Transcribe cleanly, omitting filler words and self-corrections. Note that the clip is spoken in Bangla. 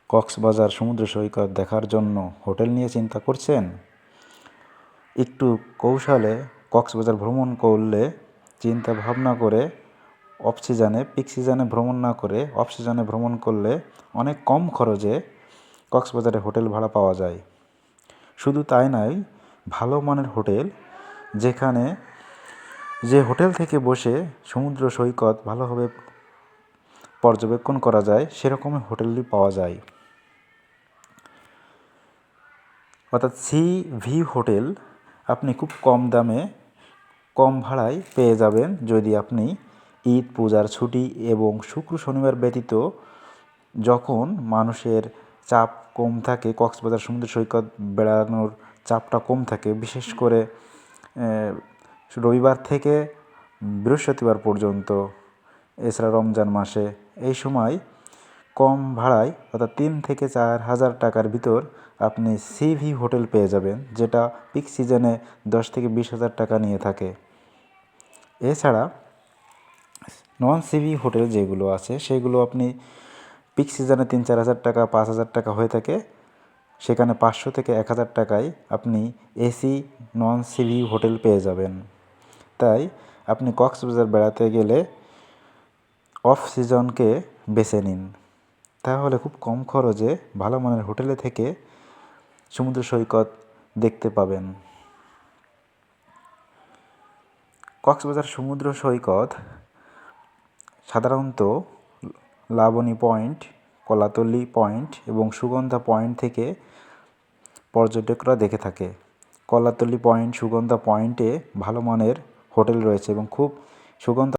কক্সবাজার সমুদ্র সৈকত দেখার জন্য হোটেল নিয়ে চিন্তা করছেন? একটু কৌশলে কক্সবাজার ভ্রমণ করলে চিন্তা ভাবনা করে অফ সিজনে, পিক সিজনে ভ্রমণ না করে অফ সিজনে ভ্রমণ করলে অনেক কম খরচে কক্সবাজারে হোটেল ভাড়া পাওয়া যায়। শুধু তাই নয়, ভালো মানের হোটেল, যেখানে যে হোটেল থেকে বসে সমুদ্র সৈকত ভালোভাবে পর্যবেক্ষণ করা যায় সেরকম হোটেলই পাওয়া যায়। অর্থাৎ সি ভিউ হোটেল আপনি খুব কম দামে, কম ভাড়ায় পেয়ে যাবেন যদি আপনি ঈদ, পূজার ছুটি এবং শুক্র শনিবার ব্যতীত যখন মানুষের চাপ কম থাকে, কক্সবাজার সমুদ্র সৈকত বেড়ানোর চাপটা কম থাকে, বিশেষ করে রবিবার থেকে বৃহস্পতিবার পর্যন্ত, এছাড়া রমজান মাসে, এই সময় কম ভাড়ায় অর্থাৎ 3 থেকে 4 হাজার টাকার ভিতর আপনি সি ভিউ হোটেল পেয়ে যাবেন, যেটা পিক সিজনে 10 থেকে 20 হাজার টাকা নিয়ে থাকে। এছাড়া নন সি ভিউ হোটেল যেগুলো আছে সেগুলো আপনি পিক সিজনে 3-4 হাজার টাকা, 5 হাজার টাকা হয়ে থাকে, সেখানে 500 থেকে 1000 টাকায় আপনি AC non C view hotel পেয়ে যাবেন। তাই আপনি কক্সবাজার বেড়াতে গেলে অফ সিজনকে বেছে নিন, তাহলে খুব কম খরচে ভালো মানের হোটেলে থেকে সমুদ্র সৈকত দেখতে পাবেন। কক্সবাজার সমুদ্র সৈকত সাধারণত লাবণী পয়েন্ট, কলাতলি পয়েন্ট এবং সুগন্ধা পয়েন্ট থেকে পর্যটকরা দেখে থাকে। কলাতলি পয়েন্ট, সুগন্ধা পয়েন্টে ভালো মানের হোটেল রয়েছে এবং খুব সুগন্ধা